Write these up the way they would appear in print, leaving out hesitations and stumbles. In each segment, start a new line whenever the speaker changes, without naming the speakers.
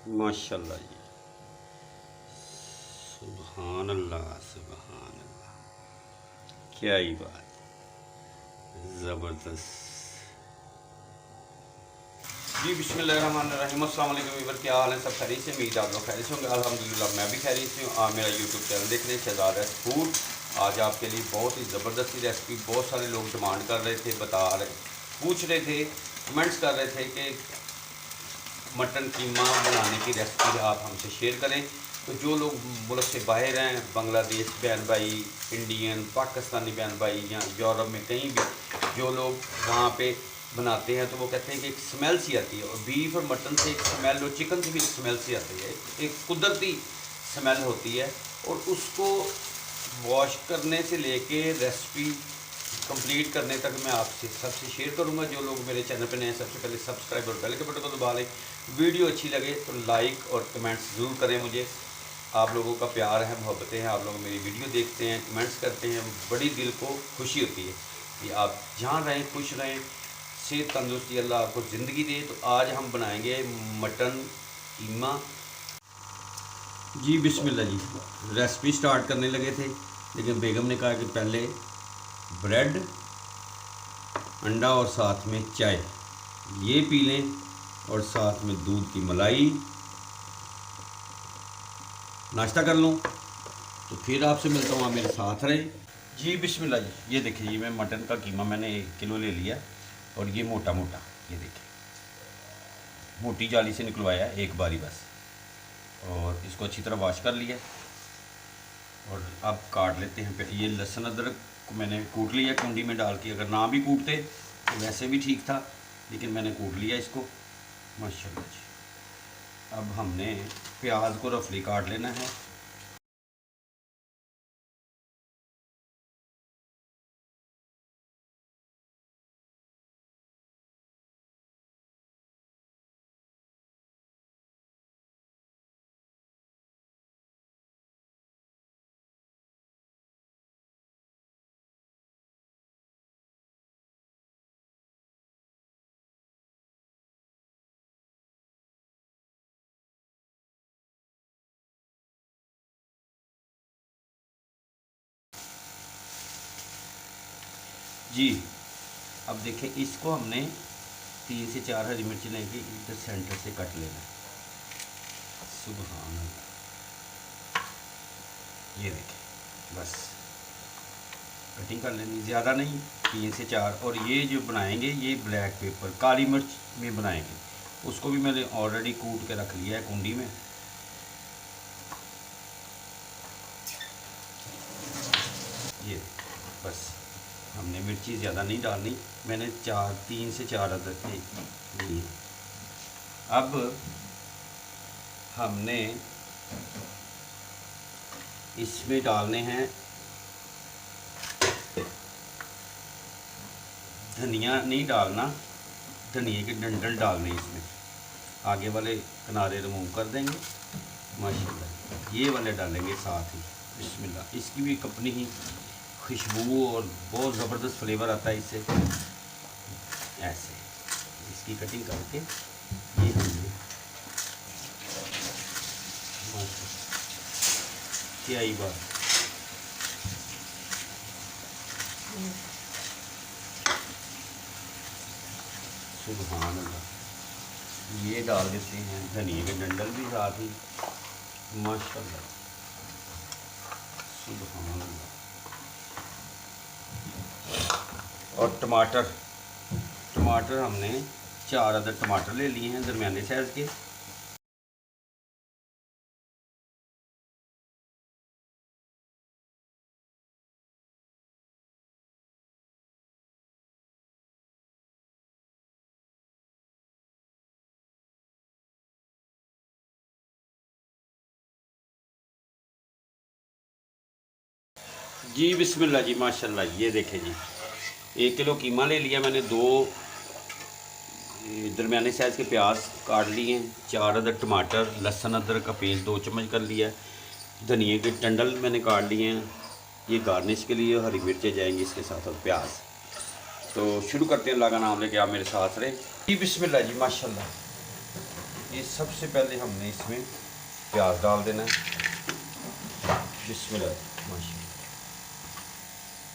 माशाल्लाह जी। सुभान अल्लाह, सुभान अल्लाह, क्या ही बात, ज़बरदस्त। जी बिस्मिल्लाहिर्रहमानिर्रहीम, अस्सलाम वालेकुम वीवर, क्या हाल है? सब खैरियत से? उम्मीद आप लोग खैरियत से होंगे। अल्हम्दुलिल्लाह मैं भी खैरियत से हूँ। आप मेरा यूट्यूब चैनल देख रहे हैं शहजाद रेसिपी फूड। आज आपके लिए बहुत ही ज़बरदस्त रेसिपी, बहुत सारे लोग डिमांड कर रहे थे, बता रहे, पूछ रहे थे, कमेंट्स कर रहे थे कि मटन कीमा बनाने की रेसिपी आप हमसे शेयर करें। तो जो लोग मुल्क से बाहर हैं, बांग्लादेश बहन भाई, इंडियन पाकिस्तानी बहन भाई, या यूरोप में कहीं भी जो लोग वहाँ पे बनाते हैं, तो वो कहते हैं कि एक स्मेल सी आती है। और बीफ और मटन से एक स्मेल, और चिकन से भी एक स्मेल सी आती है, एक कुदरती स्मेल होती है। और उसको वॉश करने से लेके रेसिपी कंप्लीट करने तक मैं आपसे सबसे शेयर करूंगा। जो लोग मेरे चैनल पर नए हैं, सबसे पहले सब्सक्राइब और बेल के बटन को दबा लें। वीडियो अच्छी लगे तो लाइक और कमेंट्स ज़रूर करें। मुझे आप लोगों का प्यार है, मोहब्बतें हैं, आप लोग मेरी वीडियो देखते हैं, कमेंट्स करते हैं, बड़ी दिल को खुशी होती है कि आप जहाँ रहें खुश रहें, सेहत तंदुरुस्ती अल्लाह आपको ज़िंदगी दे। तो आज हम बनाएंगे मटन कीमा। जी बिस्मिल्लाह जी। रेसिपी स्टार्ट करने लगे थे, लेकिन बेगम ने कहा कि पहले ब्रेड, अंडा और साथ में चाय ये पी लें, और साथ में दूध की मलाई नाश्ता कर लूँ। तो फिर आपसे मिलता हूँ, आप मेरे साथ रहें। जी बिस्मिल्लाह जी। ये देखिए, ये मैं मटन का कीमा मैंने 1 किलो ले लिया, और ये मोटा मोटा, ये देखिए मोटी जाली से निकलवाया एक बारी बस। और इसको अच्छी तरह वॉश कर लिया, और अब काट लेते हैं। ये लहसुन अदरक को मैंने कूट लिया कुंडी में डाल के। अगर ना भी कूटते तो वैसे भी ठीक था, लेकिन मैंने कूट लिया इसको। माशाल्लाह जी। अब हमने प्याज को रफली काट लेना है। जी अब देखें, इसको हमने 3 से 4 हरी मिर्ची लेके इधर सेंटर से कट लेना है। सुभान अल्लाह, ये देखें, बस कटिंग कर लेनी, ज़्यादा नहीं, 3 से 4। और ये जो बनाएंगे, ये ब्लैक पेपर काली मिर्च में बनाएंगे। उसको भी मैंने ऑलरेडी कूट के रख लिया है कुंडी में। ये बस, हमने मिर्ची ज़्यादा नहीं डालनी। मैंने 3 से 4 अदरक लिए। अब हमने इसमें डालने हैं धनिया, नहीं डालना, धनिए के डंडल डालने इसमें। आगे वाले किनारे रिमूव कर देंगे माशाल्लाह। ये वाले डालेंगे साथ ही। बिस्मिल्लाह। इसकी भी एक अपनी ही खुशबू और बहुत ज़बरदस्त फ्लेवर आता है इससे। ऐसे इसकी कटिंग करके ये हमने, क्या ही बात, सुभान अल्लाह। ये डाल देते हैं धनिए के डंडल भी साथ ही। माशाल्लाह, सुभान अल्लाह। और टमाटर, टमाटर हमने 4 अदद टमाटर ले लिए हैं दरमियाने साइज़ के। जी बिस्मिल्लाह जी, माशाल्लाह। ये देखें जी, 1 किलो कीमा ले लिया मैंने। 2 दरमियाने साइज़ के प्याज काट लिए हैं, 4 अदद टमाटर, लहसुन अदरक का पेस्ट 2 चम्मच कर लिया है, धनिए के टंडल मैंने काट लिए हैं। ये गार्निश के लिए हरी मिर्चें जाएंगी इसके साथ, और प्याज। तो शुरू करते हैं, अल्लाह का नाम लेके आप मेरे साथ रहे। जी बिस्मिल्लाह जी, माशाल्लाह। ये सबसे पहले हमने इसमें प्याज डाल देना है, बिस्मिल्लाह माशाल्लाह।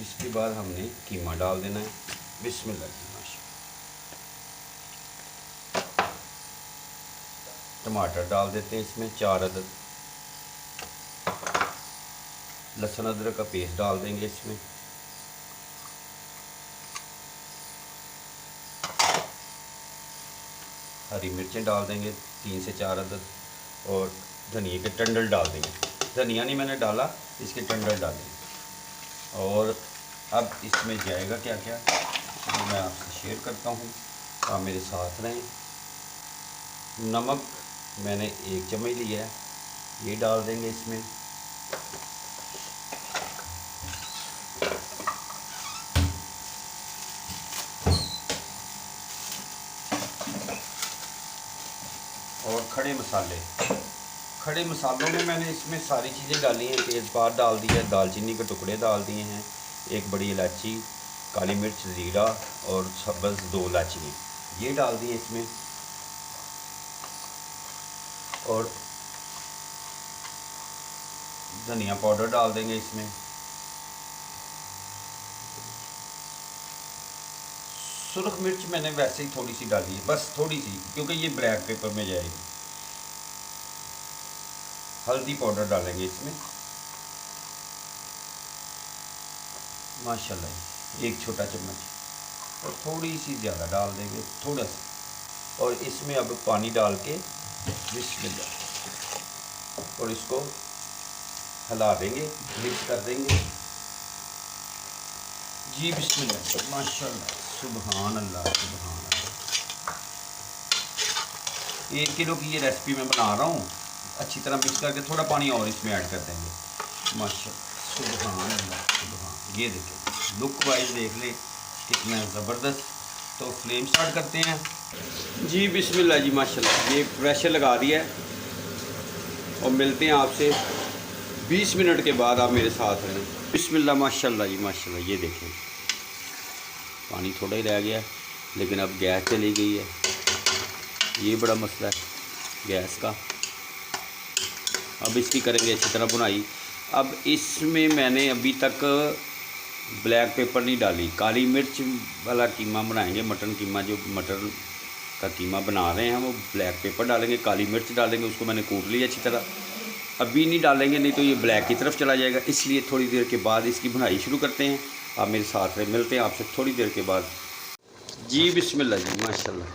इसके बाद हमने कीमा डाल देना है, बिस्मिल्लाह माशाल्लाह। टमाटर डाल देते हैं इसमें 4 अदद। लहसुन अदरक का पेस्ट डाल देंगे इसमें। हरी मिर्चें डाल देंगे 3 से 4 अदद और धनिया के टंडल डाल देंगे। धनिया नहीं मैंने डाला, इसके टंडल डालेंगे। और अब इसमें जाएगा क्या क्या तो मैं आपसे शेयर करता हूँ, आप मेरे साथ रहें। नमक मैंने 1 चम्मच लिया है, ये डाल देंगे इसमें। और खड़े मसालों में मैंने इसमें सारी चीज़ें डाली हैं। तेज़पात डाल दिया है, दालचीनी के टुकड़े डाल दिए हैं, 1 बड़ी इलायची, काली मिर्च, ज़ीरा और सब्ज़ 2 इलायचियाँ ये डाल दिए इसमें। और धनिया पाउडर डाल देंगे इसमें। सुरख मिर्च मैंने वैसे ही थोड़ी सी डाली है, बस थोड़ी सी, क्योंकि ये ब्लैक पेपर में जाएगी। हल्दी पाउडर डालेंगे इसमें माशाल्लाह 1 छोटा चम्मच, और थोड़ी सी ज़्यादा डाल देंगे थोड़ा सा। और इसमें अब पानी डाल के बिस्मिल्लाह, और इसको हिला देंगे, मिक्स कर देंगे जी। बिस्मिल्लाह माशाल्लाह, सुभान अल्लाह सुभान अल्लाह। 1 किलो की ये रेसिपी मैं बना रहा हूँ। अच्छी तरह मिक्स करके थोड़ा पानी और इसमें ऐड कर देंगे माशाल्लाह, सुभान अल्लाह सुभान। ये देखें, लुक वाइज देख ले कितना ज़बरदस्त। तो फ्लेम स्टार्ट करते हैं जी। बिस्मिल्लाह जी माशाल्लाह, ये प्रेशर लगा दिया है और मिलते हैं आपसे 20 मिनट के बाद। आप मेरे साथ रहें। बिस्मिल्लाह माशाल्लाह जी माशाल्लाह। ये देखें, पानी थोड़ा ही रह गया है, लेकिन अब गैस चली गई है। ये बड़ा मसला है गैस का। अब इसकी करेंगे अच्छी तरह बुनाई। अब इसमें मैंने अभी तक ब्लैक पेपर नहीं डाली, काली मिर्च वाला कीमा बनाएंगे, मटन कीमा। जो मटन का कीमा बना रहे हैं हम, वो ब्लैक पेपर डालेंगे, काली मिर्च डालेंगे, उसको मैंने कूट लिया अच्छी तरह। अभी नहीं डालेंगे, नहीं तो ये ब्लैक की तरफ चला जाएगा, इसलिए थोड़ी देर के बाद इसकी बुनाई शुरू करते हैं। आप मेरे साथ रहे, मिलते हैं आपसे थोड़ी देर के बाद जी। बिस्मिल्लाह जी माशाल्लाह।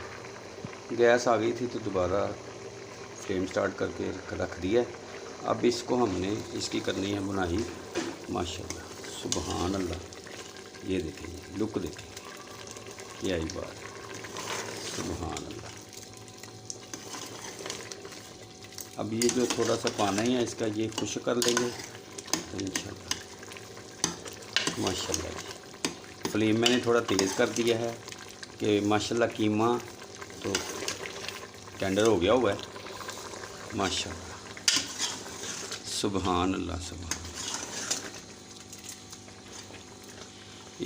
गैस आ गई थी तो दोबारा फ्लेम स्टार्ट करके रख दिया। अब इसको हमने इसकी करनी है बुनाई माशाल्लाह, सुभान अल्लाह। ये देखें, लुक देखें, क्या ही बात, सुभान अल्लाह। अब ये जो थोड़ा सा पानी है इसका, ये खुश कर लेंगे तो इंशाल्लाह माशाल्लाह जी। फ्लेम मैंने थोड़ा तेज़ कर दिया है कि माशाल्लाह कीमा तो टेंडर हो गया हुआ है माशाल्लाह, सुभान अल्लाह सुभान।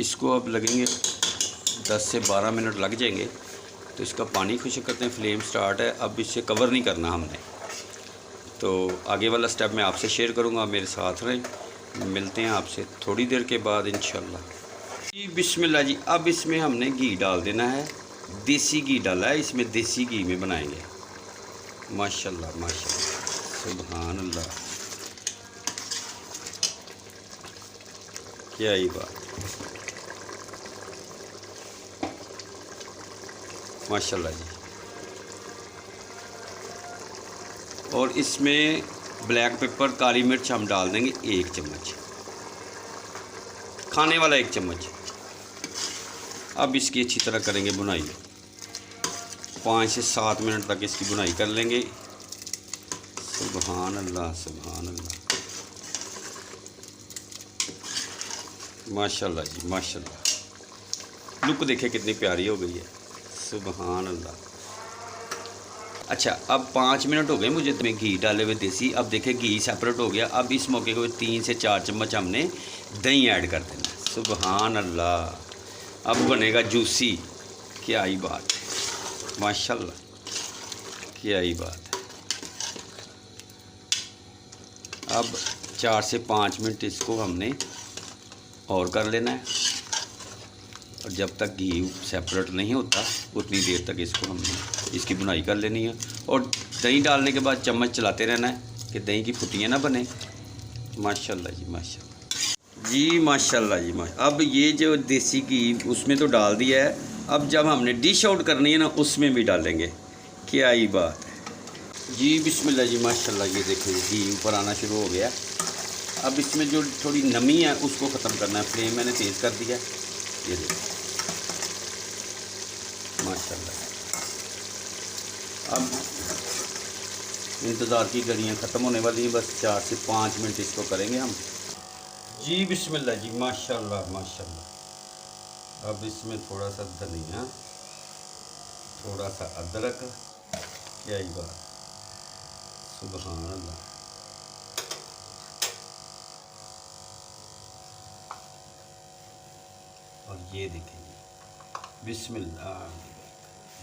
इसको अब लगेंगे 10 से 12 मिनट लग जाएंगे। तो इसका पानी खुश्क करते हैं। फ्लेम स्टार्ट है। अब इसे कवर नहीं करना हमने, तो आगे वाला स्टेप मैं आपसे शेयर करूँगा। मेरे साथ रहें, मिलते हैं आपसे थोड़ी देर के बाद इंशाल्लाह जी। बिस्मिल्लाह जी। अब इसमें हमने घी डाल देना है, देसी घी डाला है इसमें, देसी घी में बनाएंगे माशाल्लाह माशाल्लाह, सुभान अल्लाह, क्या ही बात माशाल्लाह जी। और इसमें ब्लैक पेपर, काली मिर्च हम डाल देंगे 1 चम्मच, खाने वाला 1 चम्मच। अब इसकी अच्छी तरह करेंगे बुनाई, 5 से 7 मिनट तक इसकी बुनाई कर लेंगे। सुभान अल्लाह सुभान अल्लाह, माशाल्लाह जी माशाल्लाह। लुक देखे कितनी प्यारी हो गई है, सुभान अल्लाह। अच्छा, अब 5 मिनट हो गए मुझे में घी डाले हुए देसी। अब देखें घी सेपरेट हो गया। अब इस मौके को 3 से 4 चम्मच हमने दही ऐड कर देना, सुभान अल्लाह। अब बनेगा जूसी, क्या ही बात माशाल्लाह, क्या ही बात है। अब 4 से 5 मिनट इसको हमने और कर लेना है, और जब तक घी सेपरेट नहीं होता उतनी देर तक इसको हमने इसकी बुनाई कर लेनी है। और दही डालने के बाद चम्मच चलाते रहना है कि दही की फुटियाँ ना बने। माशाल्लाह जी माशाल्लाह जी माशाल्लाह जी माशाल्लाह। अब ये जो देसी घी उसमें तो डाल दिया है, अब जब हमने डिश आउट करनी है ना उसमें भी डालेंगे। क्या ही बात है जी। बिस्मिल्लाह जी माशाल्लाह। ये देखिए घी ऊपर आना शुरू हो गया। अब इसमें जो थोड़ी नमी है उसको ख़त्म करना है। फ्लेम मैंने तेज़ कर दिया। ये देखिए माशाल्लाह। अब इंतज़ार की घड़ियाँ ख़त्म होने वाली हैं, बस 4 से 5 मिनट इसको करेंगे हम जी। बिस्मिल्लाह जी माशाल्लाह माशाल्लाह। अब इसमें थोड़ा सा धनिया, थोड़ा सा अदरक। क्या ही बात, सुभान अल्लाह। और ये देखेंगे बिस्मिल्लाह,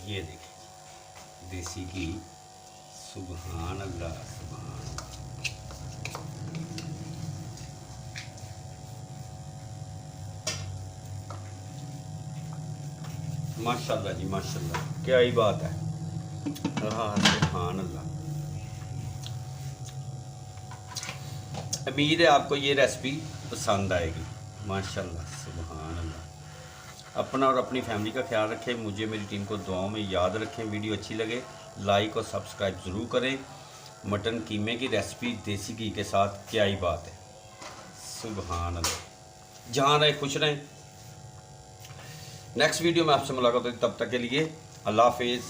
ये देखें देसी घी। सुभान अल्लाह सुभान। माशाल्लाह जी माशाल्लाह। क्या ही बात है। हाँ सुभान अल्लाह। उम्मीद है आपको ये रेसिपी पसंद आएगी। माशाल्लाह सुभान अल्लाह। अपना और अपनी फैमिली का ख्याल रखें। मुझे मेरी टीम को दुआओं में याद रखें। वीडियो अच्छी लगे लाइक और सब्सक्राइब ज़रूर करें। मटन कीमे की रेसिपी देसी घी के साथ, क्या ही बात है। सुभान अल्लाह। जहाँ रहे खुश रहें। नेक्स्ट वीडियो में आपसे मुलाकात होगी, तब तक के लिए अल्लाह हाफिज़।